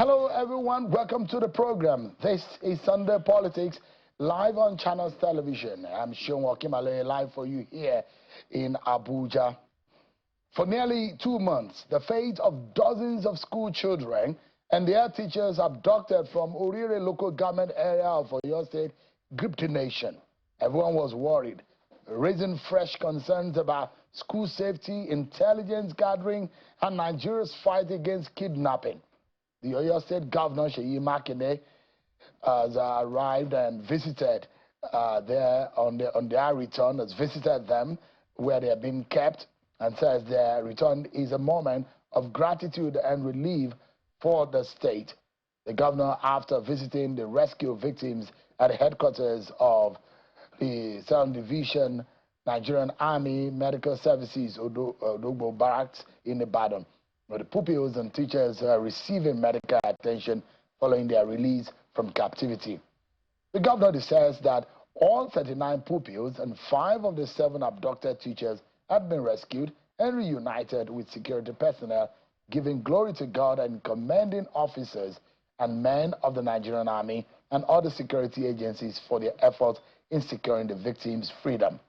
Hello everyone, welcome to the program. This is Sunday Politics, live on Channels Television. I'm Sean Wakimale, live for you here in Abuja. For nearly 2 months, the fate of dozens of school children and their teachers abducted from Orire local government area of Oyo State gripped the nation. Everyone was worried, raising fresh concerns about school safety, intelligence gathering, and Nigeria's fight against kidnapping. The Oyo State Governor, Seyi Makinde, has arrived and visited there on their return, has visited them where they have been kept, and says their return is a moment of gratitude and relief for the state. The governor, after visiting the rescue victims at the headquarters of the 7th Division Nigerian Army Medical Services, Odogbo Barracks in Ibadan, where the pupils and teachers are receiving medical attention following their release from captivity. The governor says that all 39 pupils and 5 of the 7 abducted teachers have been rescued and reunited with security personnel, giving glory to God and commending officers and men of the Nigerian Army and other security agencies for their efforts in securing the victims' freedom.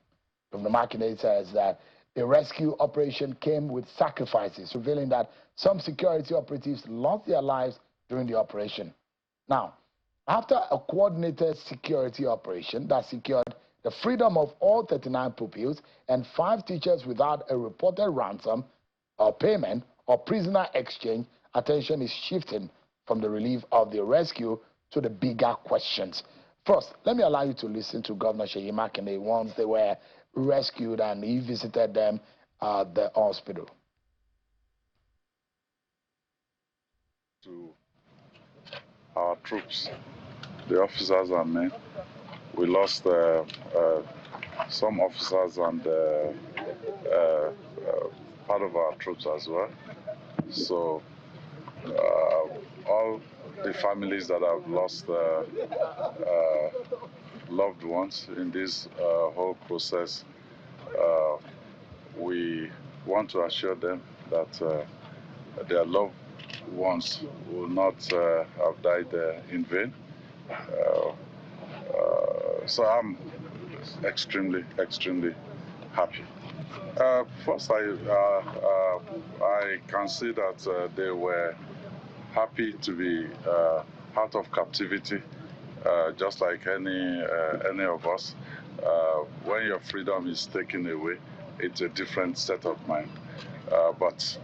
Governor Makinde says that the rescue operation came with sacrifices, revealing that some security operatives lost their lives during the operation. Now, after a coordinated security operation that secured the freedom of all 39 pupils and 5 teachers without a reported ransom or payment or prisoner exchange, attention is shifting from the relief of the rescue to the bigger questions. First, let me allow you to listen to Governor Seyi Makinde once they were rescued and he visited them at the hospital. To our troops, the officers and men, we lost some officers and part of our troops as well. So all the families that have lost loved ones in this whole process, we want to assure them that their loved ones will not have died in vain. So I'm extremely happy. First, I can see that they were happy to be out of captivity, just like any of us. When your freedom is taken away, it's a different set of mind. But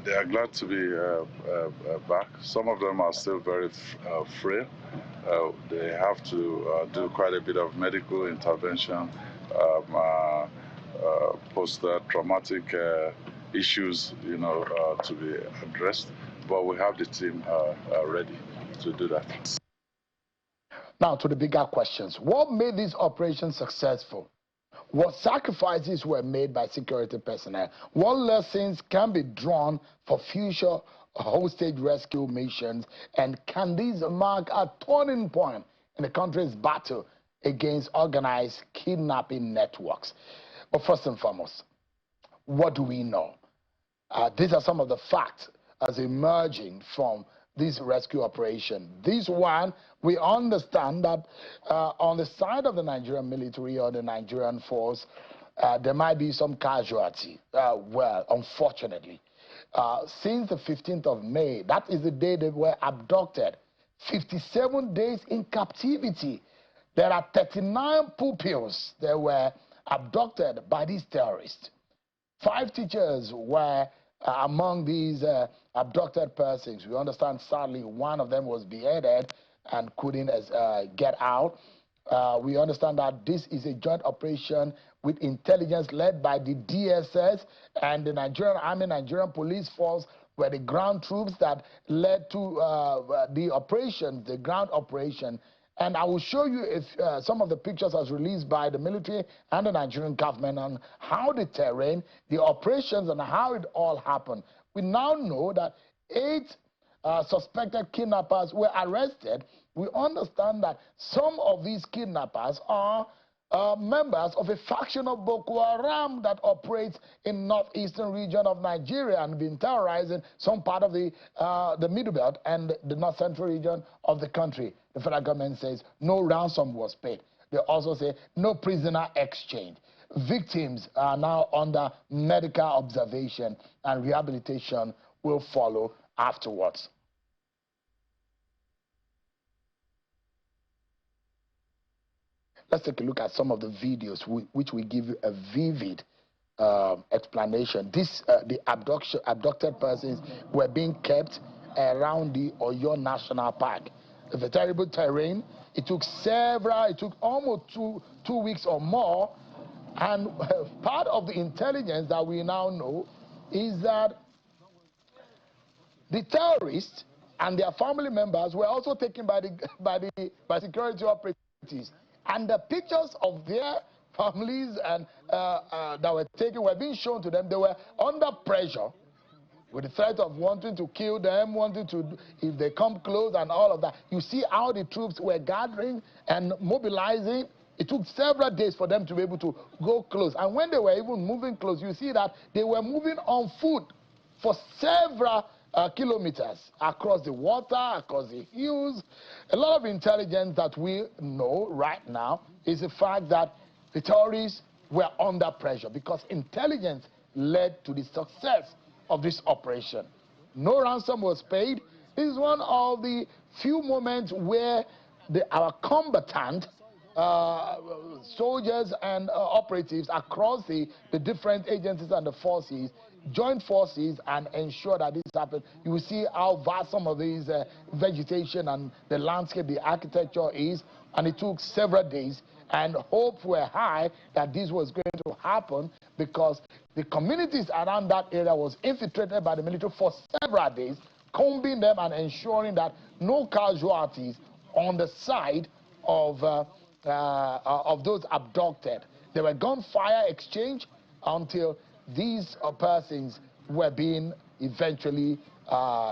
they are glad to be back. Some of them are still very frail. They have to do quite a bit of medical intervention, post-traumatic issues, to be addressed. But we have the team ready to do that. Now to the bigger questions. What made this operation successful? What sacrifices were made by security personnel? What lessons can be drawn for future hostage rescue missions? And can these mark a turning point in the country's battle against organized kidnapping networks? But first and foremost, what do we know? These are some of the facts as emerging from this rescue operation. This one, we understand that on the side of the Nigerian military or the Nigerian force, there might be some casualty. Well, unfortunately, since the 15th of May, that is the day they were abducted, 57 days in captivity. There are 39 pupils that were abducted by these terrorists. 5 teachers were among these abducted persons. We understand, sadly, one of them was beheaded and couldn't get out. We understand that this is a joint operation with intelligence led by the DSS and the Nigerian Army, Nigerian Police Force, were the ground troops that led to the operation, the ground operation. And I will show you some of the pictures as released by the military and the Nigerian government on how the terrain, the operations, and how it all happened. We now know that 8 suspected kidnappers were arrested. We understand that some of these kidnappers are members of a faction of Boko Haram that operates in northeastern region of Nigeria and been terrorizing some part of the Middle Belt and the north central region of the country. The federal government says no ransom was paid. They also say no prisoner exchange. Victims are now under medical observation and rehabilitation will follow afterwards. Let's take a look at some of the videos which will give you a vivid explanation. The abducted persons were being kept around the Oyo National Park. It's a terrible terrain. It took almost two weeks or more. And part of the intelligence that we now know is that the terrorists and their family members were also taken by security operatives. And the pictures of their families and that were taken were being shown to them. They were under pressure with the threat of wanting to kill them, wanting to, if they come close and all of that. You see how the troops were gathering and mobilizing. It took several days for them to be able to go close. And when they were even moving close, you see that they were moving on foot for several kilometers across the water, across the hills. A lot of intelligence that we know right now is the fact that the terrorists were under pressure because intelligence led to the success of this operation. No ransom was paid. This is one of the few moments where our combatant soldiers and operatives across the different agencies and the forces join forces and ensure that this happens. You will see how vast some of these vegetation and the landscape, the architecture is, and it took several days, and hopes were high that this was going to happen because the communities around that area was infiltrated by the military for several days, combing them and ensuring that no casualties on the side of those abducted. There were gunfire exchange until these persons were being eventually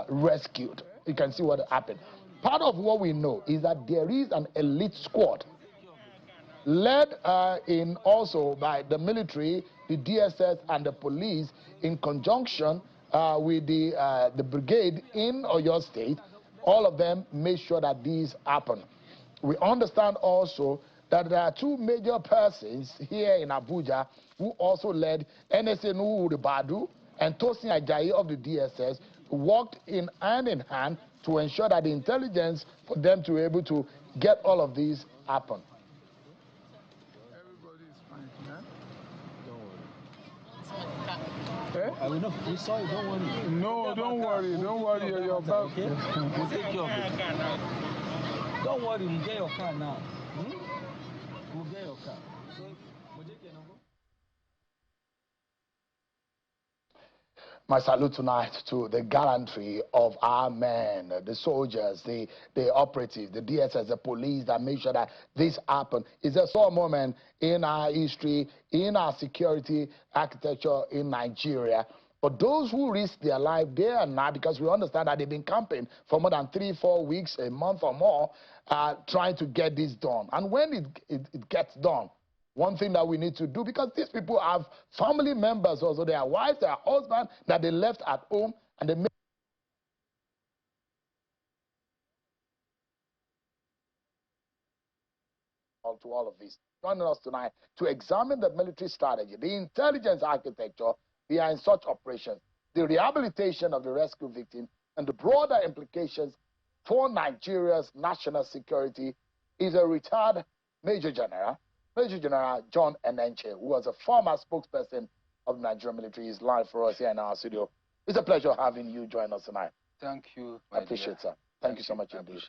rescued. You can see what happened. Part of what we know is that there is an elite squad led in also by the military, the DSS, and the police in conjunction with the brigade in Oyo State. All of them made sure that these happen. We understand also that there are two major persons here in Abuja who also led NSA Badu and Tosin Ajayi of the DSS, who worked in hand to ensure that the intelligence for them to be able to get all of these happen. Everybody is fine, yeah? Don't worry. I will not. We saw you, don't worry. No, don't worry, don't worry. You're back. Okay? We'll take care of it. Don't worry, we'll get your car now. We'll get your car. My salute tonight to the gallantry of our men, the soldiers, the operatives, the DSS, the police that make sure that this happened. It's a sore moment in our history, in our security architecture in Nigeria. But those who risk their life day and night, because we understand that they've been camping for more than 3-4 weeks, a month or more, trying to get this done. And when it gets done, one thing that we need to do, because these people have family members also, their wives, their husbands, that they left at home, and they make to all of this. Joining us tonight to examine the military strategy, the intelligence architecture behind such operations, the rehabilitation of the rescue victim, and the broader implications for Nigeria's national security is a retired Major General John Enenche, who was a former spokesperson of the Nigerian military. Is live for us here in our studio. It's a pleasure having you join us tonight. Thank you. I appreciate it, sir. Thank you so much indeed.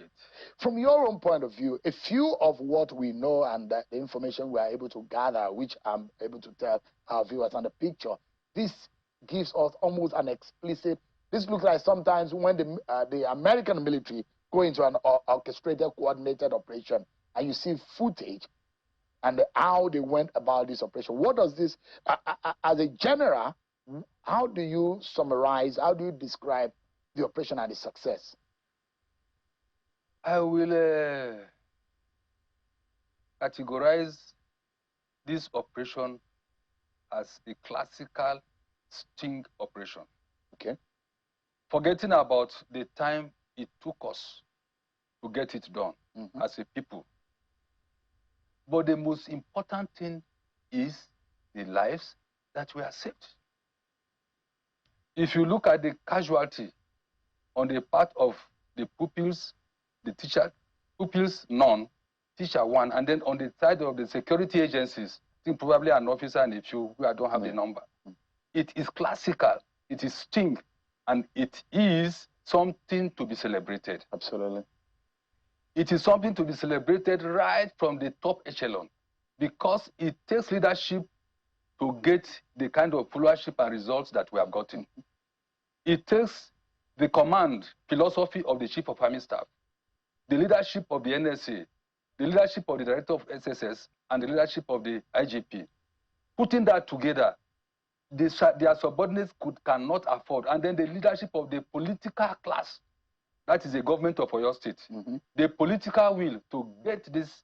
From your own point of view, a few of what we know and the information we are able to gather, which I'm able to tell our viewers on the picture, this gives us almost an explicit. This looks like sometimes when the American military go into an orchestrated, coordinated operation, and you see footage and how they went about this operation. What does this, as a general, how do you summarize, how do you describe the operation and the success? I will categorize this operation as a classical sting operation. Okay. Forgetting about the time it took us to get it done as a people. But the most important thing is the lives that were saved. If you look at the casualty on the part of the pupils, the teacher, pupils none, teacher one, and then on the side of the security agencies, I think probably an officer and a few, I don't have the number. It is classical, it is sting, and it is something to be celebrated. Absolutely. It is something to be celebrated right from the top echelon, because it takes leadership to get the kind of followership and results that we have gotten. It takes the command philosophy of the Chief of Army Staff, the leadership of the NSA, the leadership of the Director of SSS, and the leadership of the IGP. Putting that together, their subordinates cannot afford. And then the leadership of the political class, that is the government of Oyo State, the political will to get these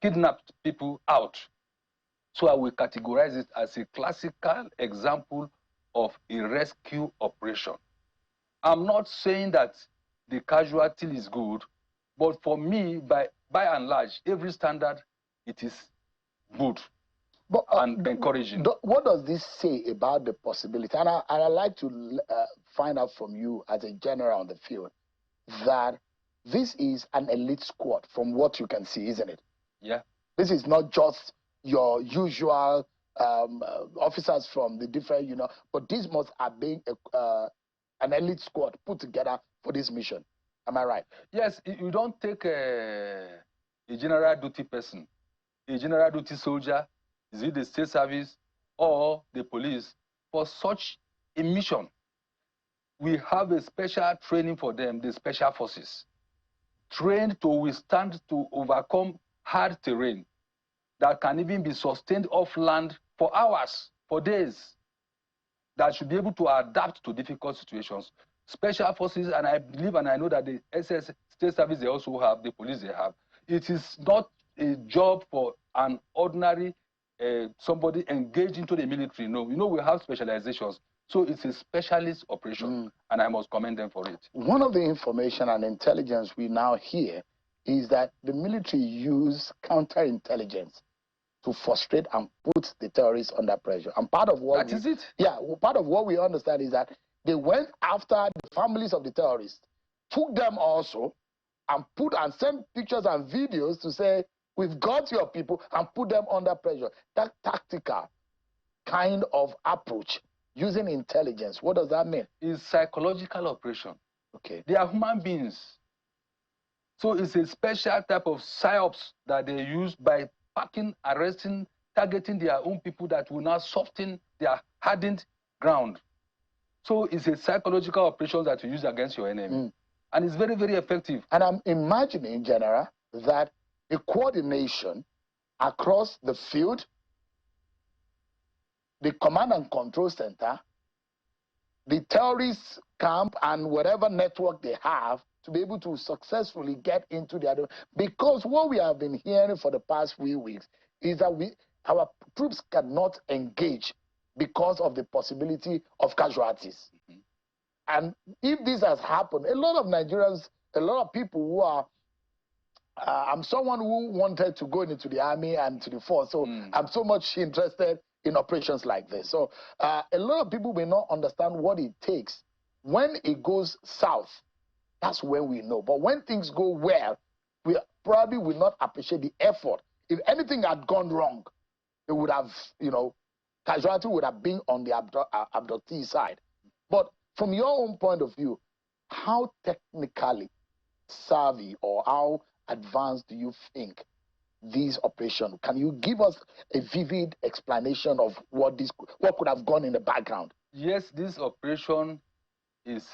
kidnapped people out. So I will categorize it as a classical example of a rescue operation. I'm not saying that the casualty is good, but for me, by and large, every standard, it is good and encouraging. What does this say about the possibility? And I'd like to find out from you as a general on the field that this is an elite squad from what you can see, isn't it? Yeah. This is not just your usual officers from the different, but this must have been an elite squad put together for this mission. Am I right? Yes, you don't take a general duty person, a general duty soldier, is it the state service or the police, for such a mission. We have a special training for them, the special forces, trained to withstand, to overcome hard terrain that can even be sustained off land for hours, for days, that should be able to adapt to difficult situations. Special forces, and I believe and I know that the SS state service they also have, the police they have. It is not a job for an ordinary somebody engaged into the military. No, we have specializations. So it's a specialist operation, and I must commend them for it. One of the information and intelligence we now hear is that the military use counterintelligence to frustrate and put the terrorists under pressure. And part of what is it? Yeah, part of what we understand is that they went after the families of the terrorists, took them also, and sent pictures and videos to say, we've got your people, and put them under pressure. That tactical kind of approach using intelligence, what does that mean? It's psychological operation. Okay. They are human beings. So it's a special type of psyops that they use by packing, arresting, targeting their own people that will now soften their hardened ground. So it's a psychological operation that you use against your enemy. And it's very, very effective. And I'm imagining, General, that a coordination across the field, the command and control center, the terrorist camp, and whatever network they have to be able to successfully get into the other. Because what we have been hearing for the past few weeks is that our troops cannot engage because of the possibility of casualties. And if this has happened, a lot of Nigerians, a lot of people who are, I'm someone who wanted to go into the army and to the force, so I'm so much interested in operations like this. So a lot of people may not understand what it takes. When it goes south, that's when we know. But when things go well, we probably will not appreciate the effort. If anything had gone wrong, it would have, casualty would have been on the abductee side. But from your own point of view, how technically savvy or how advanced do you think these operations? Can you give us a vivid explanation of what could have gone in the background? Yes, this operation is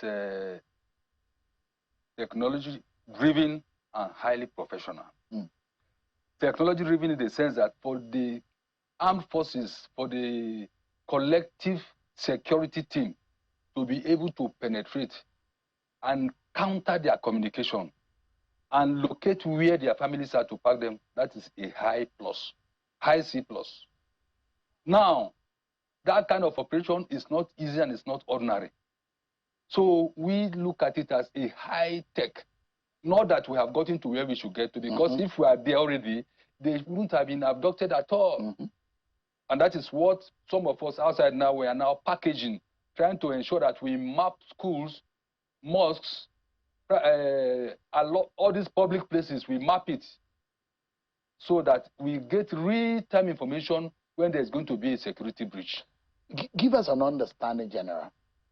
technology-driven and highly professional. Technology-driven in the sense that for the armed forces, for the collective security team to be able to penetrate and counter their communication and locate where their families are to pack them, that is a high plus, high C plus. Now, that kind of operation is not easy and it's not ordinary. So we look at it as a high tech. Not that we have gotten to where we should get to, because if we are there already, they wouldn't have been abducted at all. And that is what some of us outside now, we are now packaging, trying to ensure that we map schools, mosques, all these public places, we map it so that we get real-time information when there's going to be a security breach. Give us an understanding, General,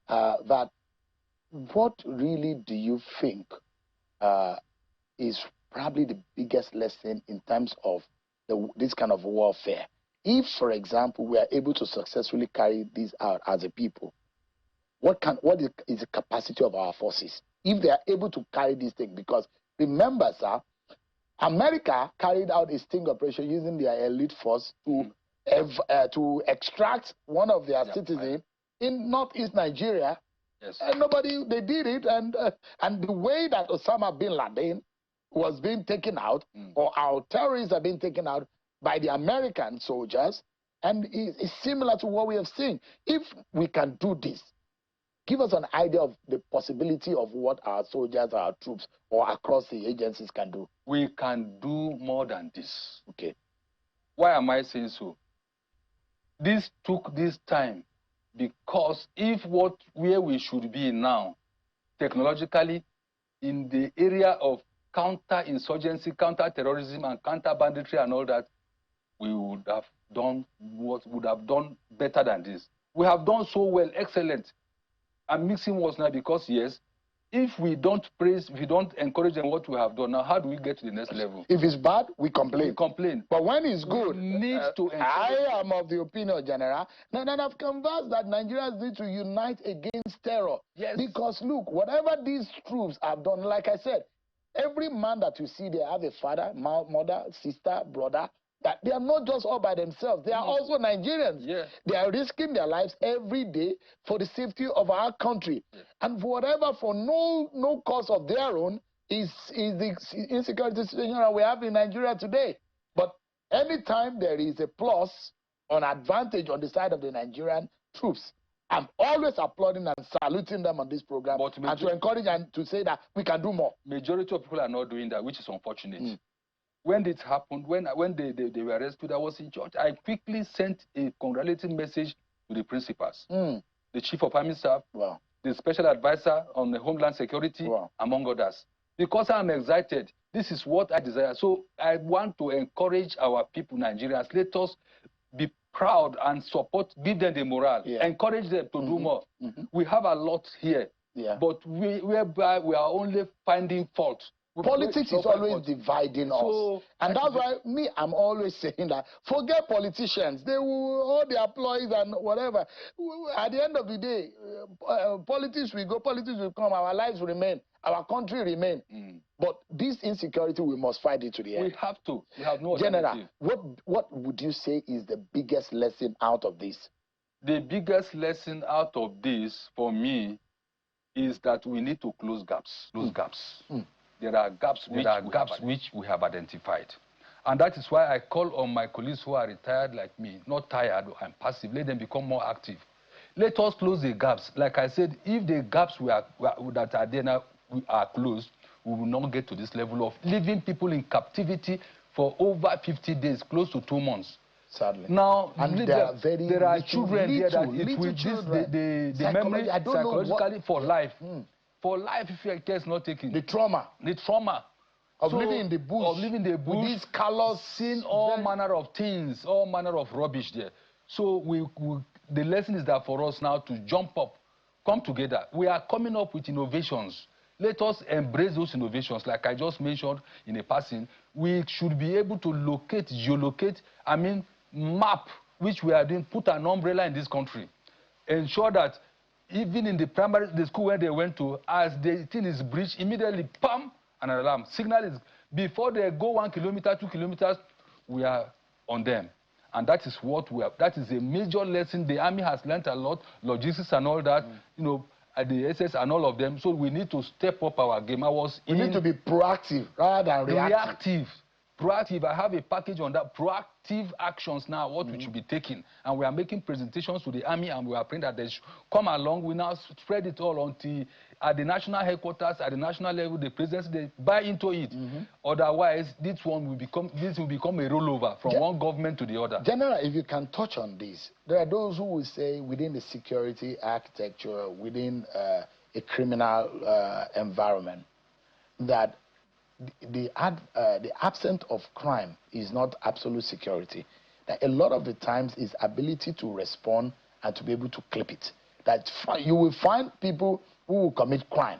that what really do you think is probably the biggest lesson in terms of this kind of warfare? If, for example, we are able to successfully carry this out as a people, what is the capacity of our forces? If they are able to carry this thing, because remember, sir, America carried out a sting operation using their elite force to extract one of their citizens in northeast Nigeria. Yes. And they did it, and the way that Osama bin Laden was being taken out, or our terrorists are being taken out by the American soldiers, and it's similar to what we have seen. If we can do this, give us an idea of the possibility of what our soldiers, our troops, or across the agencies can do. We can do more than this. Okay. Why am I saying so? This took this time because where we should be now, technologically, in the area of counter-insurgency, counter-terrorism, and counter-banditry and all that, we would have done better than this. We have done so well, excellent. I'm mixing words now because, yes, if we don't praise, if we don't encourage them what we have done, now how do we get to the next level? If it's bad, we complain. We complain. But when it's good, I am of the opinion, General, that I've conversed that Nigerians need to unite against terror. Yes. Because look, whatever these troops have done, like I said, every man that you see, they have a father, mother, sister, brother. That they are not just all by themselves. They are also Nigerians. Yeah. They are risking their lives every day for the safety of our country. Yeah. And for no cause of their own is the insecurity situation that we have in Nigeria today. But anytime there is a plus on advantage on the side of the Nigerian troops, I'm always applauding and saluting them on this program, and to encourage and to say that we can do more. Majority of people are not doing that, which is unfortunate. When it happened, when they were rescued, I was in church. I quickly sent a congratulating message to the principals, the chief of army staff, the special advisor on the homeland security, among others. Because I'm excited. This is what I desire. So I want to encourage our people, Nigerians. Let us be proud and support, give them the morale, encourage them to do more. We have a lot here, but whereby we are only finding fault. Politics is always dividing us. And that's why I'm always saying that forget politicians. They will all their employees and whatever. At the end of the day, politics will go, politics will come, our lives will remain, our country remain. But this insecurity, we must fight it to the end. We have to. We have no alternative. General, what would you say is the biggest lesson out of this? The biggest lesson out of this, for me, is that we need to close gaps. There are gaps which we have identified. And that is why I call on my colleagues who are retired like me, not tired and passive, let them become more active. Let us close the gaps. Like I said, if the gaps that are there now are closed, we will not get to this level of leaving people in captivity for over 50 days, close to 2 months. Sadly. Now, there are children here that it will the memory psychologically for life. For life, if your care is not taken. The trauma of living in the bush. With these colors, seeing all manner of things, all manner of rubbish there. So the lesson is that for us now to jump up, come together. We are coming up with innovations. Let us embrace those innovations. Like I just mentioned in a passing, we should be able to locate, geolocate, map, which we are doing, put an umbrella in this country. Ensure that even in the school where they went to, as the thing is breached, immediately, pam, an alarm. Signal is, before they go 1 kilometer, 2 kilometers, we are on them. And that is what that is a major lesson. The army has learned a lot, logistics and all that. the SS and all of them. So we need to step up our game. We need to be proactive rather than reactive. Proactive. I have a package on that. Proactive actions now, what we should be taking. And we are making presentations to the army, and we are praying that they should come along. We now spread it all until at the national headquarters, at the national level, the presidency, they buy into it. Otherwise, this will become a rollover from one government to the other. General, if you can touch on this, there are those who will say within the security architecture, within a criminal environment, that the absence of crime is not absolute security. That a lot of the times is ability to respond and to be able to clip it. That you will find people who will commit crime,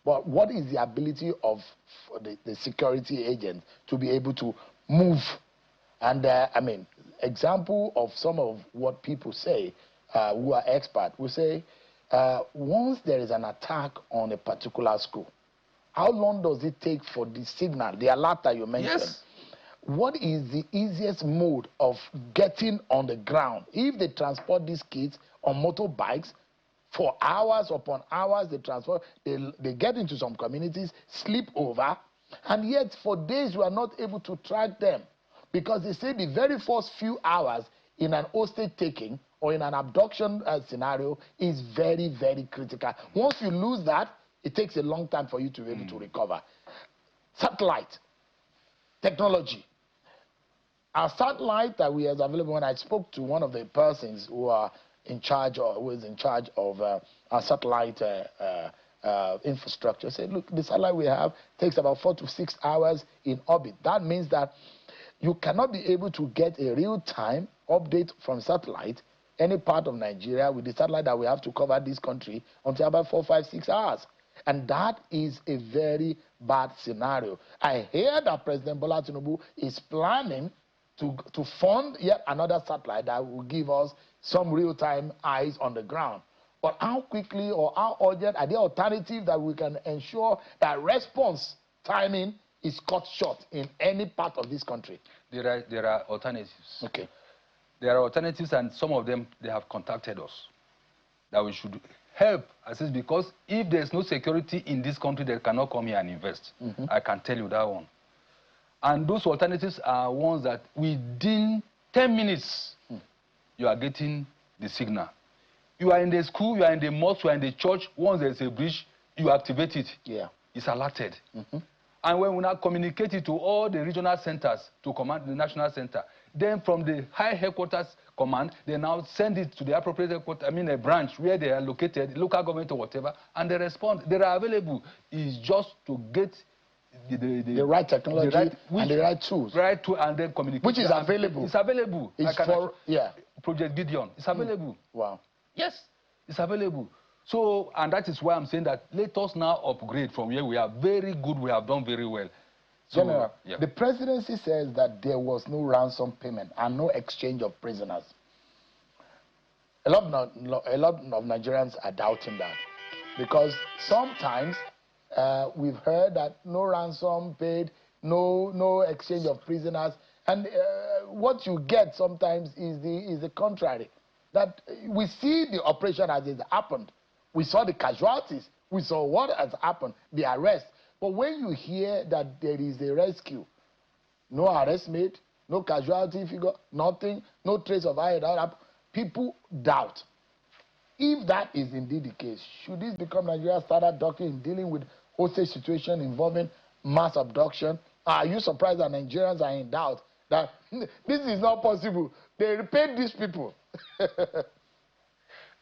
but what is the ability of the security agent to be able to move? And I mean, example of some of what people say who are experts will say, once there is an attack on a particular school, how long does it take for the signal, the alert that you mentioned? Yes. What is the easiest mode of getting on the ground? If they transport these kids on motorbikes for hours upon hours, they get into some communities, sleep over, and yet for days we are not able to track them, because they say the very first few hours in an hostage taking or in an abduction scenario is very, very critical. Once you lose that, it takes a long time for you to be able to recover. Satellite technology. Our satellite that we have available, when I spoke to one of the persons who are in charge, or who is in charge of our satellite infrastructure, said, look, the satellite we have takes about 4 to 6 hours in orbit. That means that you cannot be able to get a real-time update from satellite any part of Nigeria with the satellite that we have to cover this country until about 4, 5, 6 hours. And that is a very bad scenario. I hear that President Bola Tinubu is planning to fund yet another satellite that will give us some real-time eyes on the ground. But how quickly or how urgent are there alternatives that we can ensure that response timing is cut short in any part of this country? There are alternatives. Okay. There are alternatives, and some of them, they have contacted us that we should help assist, because if there's no security in this country, they cannot come here and invest. I can tell you that one. And those alternatives are ones that within 10 minutes, you are getting the signal. You are in the school, you are in the mosque, you are in the church. Once there's a breach, you activate it. Yeah. It's alerted. And when we now communicate it to all the regional centers to command the national center, then from the high headquarters command, they now send it to the appropriate headquarters, a branch where they are located, local government or whatever, and they respond. They are available. It's just to get the right technology and the right tools. Right tool, and then communicate. Which is available. It's available. It's for, Project Gideon. It's available. Wow. Yes, it's available. So, and that is why I'm saying that let us now upgrade from where we are. Very good, we have done very well. So, General, the presidency says that there was no ransom payment and no exchange of prisoners. A lot of Nigerians are doubting that, because sometimes we've heard that no ransom paid, no exchange of prisoners, and what you get sometimes is the contrary. That we see the operation as it happened. We saw the casualties. We saw what has happened, the arrest. But when you hear that there is a rescue, no arrest made, no casualty figure, nothing, no trace of how people doubt. If that is indeed the case, should this become Nigeria's standard doctrine in dealing with hostage situation involving mass abduction? Are you surprised that Nigerians are in doubt that this is not possible? They repaid these people.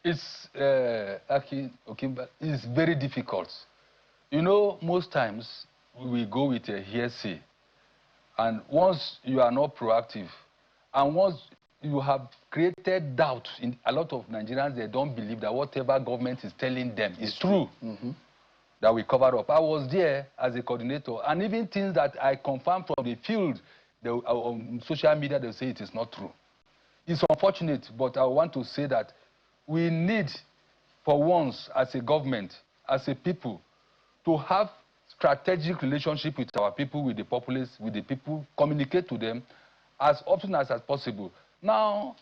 It's it's very difficult. You know, most times we go with a hearsay, and once you are not proactive, and once you have created doubt in a lot of Nigerians, they don't believe that whatever government is telling them is true. That we cover up. I was there as a coordinator, and even things that I confirmed from the field, on social media, they say it is not true. It's unfortunate, but I want to say that we need, for once, as a government, as a people, to have strategic relationship with our people, with the populace, with the people, communicate to them as often as possible. Now,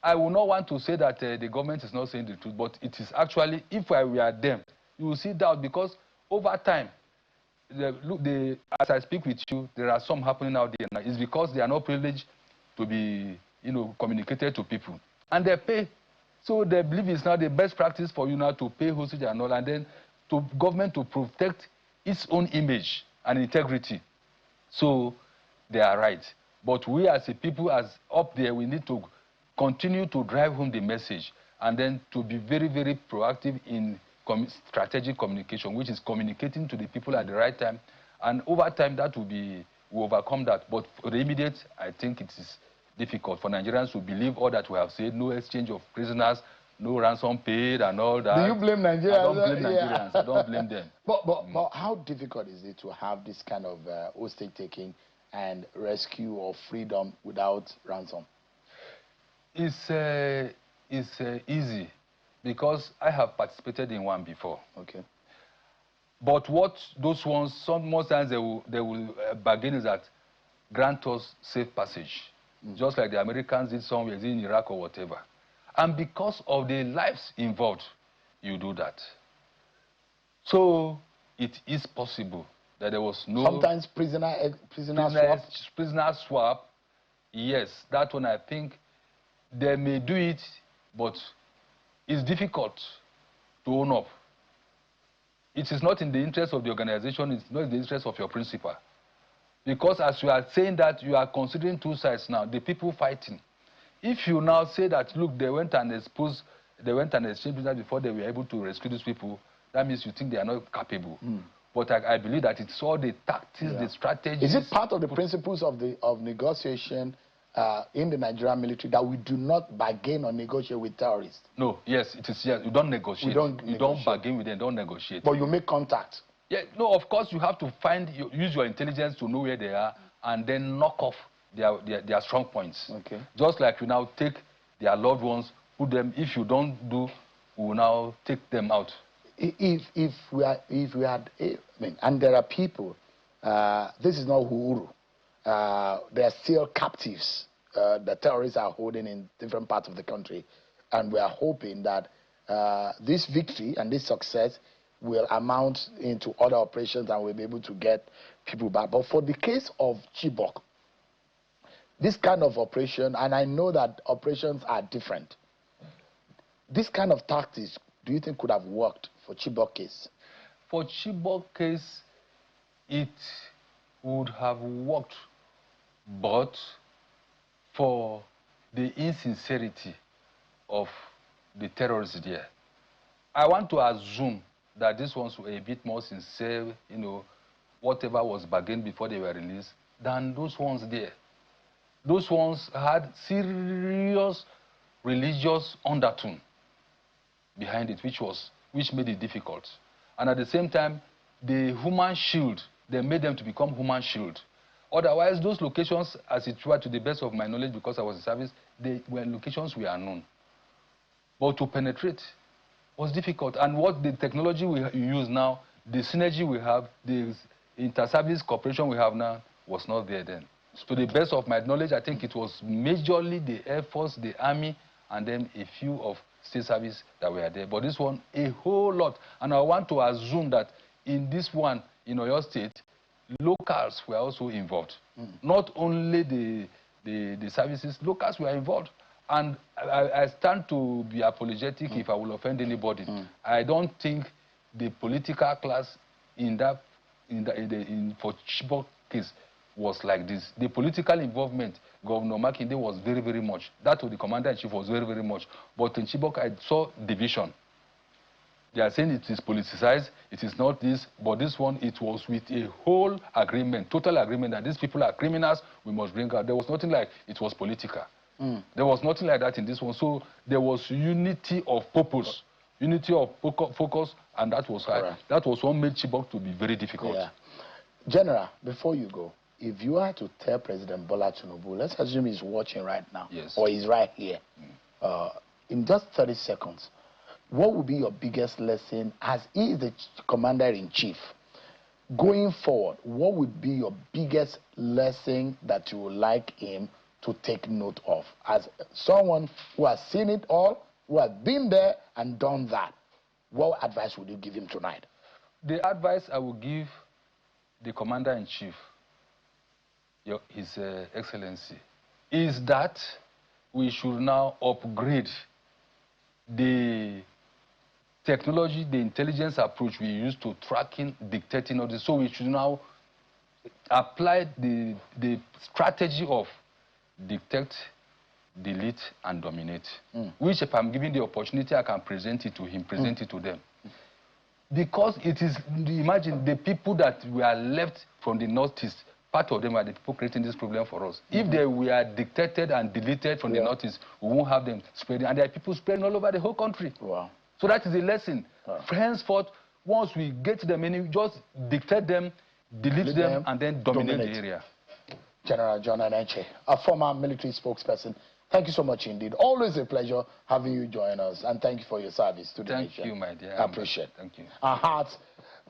I will not want to say that the government is not saying the truth, but it is actually, if we are them, you will see doubt, because over time, as I speak with you, there are some happening out there now. It's because they are not privileged to be, communicated to people. And they pay. So they believe it's now the best practice for you now to pay hostage and all, and then to government to protect its own image and integrity. So they are right. But we as a people, as up there, we need to continue to drive home the message, and then to be very, very proactive in strategic communication, which is communicating to the people at the right time. And over time, that we overcome that. But for the immediate, I think it is difficult for Nigerians to believe all that we have said, no exchange of prisoners, no ransom paid and all that. Do you blame Nigerians? I don't blame Nigerians. I don't blame them. But how difficult is it to have this kind of hostage taking and rescue or freedom without ransom? It's easy, because I have participated in one before. Okay. But what those ones, most times they will bargain is that grant us safe passage, just like the Americans did somewhere in Iraq or whatever. And because of the lives involved, you do that. So it is possible that there was no... Sometimes prisoner swap? Prisoner swap, yes. That one, I think they may do it, but it's difficult to own up. It is not in the interest of the organization, it's not in the interest of your principal. Because as you are saying that, you are considering two sides now, the people fighting. If you now say that, look, they went and exchanged prisoners before they were able to rescue these people, that means you think they are not capable. But I believe that it's all the tactics, the strategies. Is it part of the principles of negotiation in the Nigerian military that we do not bargain or negotiate with terrorists? No, yes, it is. Yes, you don't negotiate. You don't bargain with them, don't negotiate. But you make contact. Yeah, no, of course you have to use your intelligence to know where they are, and then knock off their strong points. Okay. Just like you now take their loved ones, put them. If you don't do, we will now take them out. If we had, and there are people. This is not Uhuru. They are still captives. The terrorists are holding in different parts of the country, and we are hoping that this victory and this success will amount into other operations, and we'll be able to get people back. But for the case of Chibok, this kind of operation, and I know that operations are different, this kind of tactics, do you think could have worked for Chibok case? For Chibok case, it would have worked, but for the insincerity of the terrorists there, I want to assume that these ones were a bit more sincere, whatever was bargained before they were released, than those ones there. Those ones had serious religious undertone behind it, which made it difficult. And at the same time, the human shield, they made them to become human shield. Otherwise, those locations, as it were, to the best of my knowledge, because I was in service, they were locations we are known. But to penetrate was difficult. And what the technology we use now, the synergy we have, the inter-service cooperation we have now, was not there then. To the best of my knowledge, I think it was majorly the Air Force, the Army, and then a few of state service that were there. But this one, a whole lot. And I want to assume that in this one, in Oyo State, locals were also involved. Not only the services, locals were involved. And I stand to be apologetic if I will offend anybody. I don't think the political class for Chibok case was like this. The political involvement, Governor Makinde was very, very much. That of the Commander-in-Chief was very, very much. But in Chibok, I saw division. They are saying it is politicized, it is not this, but this one, it was with a whole agreement, total agreement that these people are criminals, we must bring out. There was nothing like it was political. There was nothing like that in this one. So there was unity of purpose, unity of focus, and that was why. That was what made Chibok to be very difficult. Yeah. General, before you go, if you are to tell President Bola Tinubu, let's assume he's watching right now, or he's right here, in just 30 seconds, what would be your biggest lesson as he is the Commander-in-Chief? Going forward, what would be your biggest lesson that you would like him to take note of. As someone who has seen it all, who has been there and done that, what advice would you give him tonight? The advice I will give the Commander-in-Chief, His Excellency, is that we should now upgrade the technology, the intelligence approach we use to tracking, dictating all this. So we should now apply the strategy of detect, delete, and dominate. Which, if I'm given the opportunity, I can present it to him, present it to them. Because it is, imagine, the people that were left from the Northeast, part of them are the people creating this problem for us. If they were dictated and deleted from the Northeast, we won't have them spreading. And there are people spreading all over the whole country. Wow. So that is a lesson. Henceforth, once we get to them, we just dictate them, delete them, and then dominate the area. General John Enenche, a former military spokesperson, thank you so much indeed. Always a pleasure having you join us, and thank you for your service to the nation. Thank you, my dear. I appreciate it. Thank you. Our hearts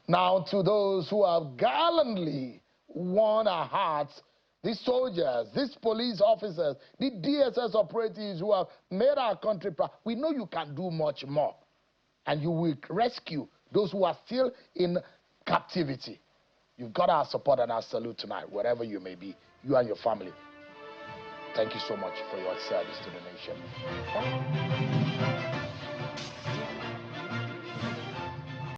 now to those who have gallantly won our hearts, these soldiers, these police officers, the DSS operatives who have made our country proud. We know you can do much more, and you will rescue those who are still in captivity. You've got our support and our salute tonight, wherever you may be, you and your family. Thank you so much for your service to the nation.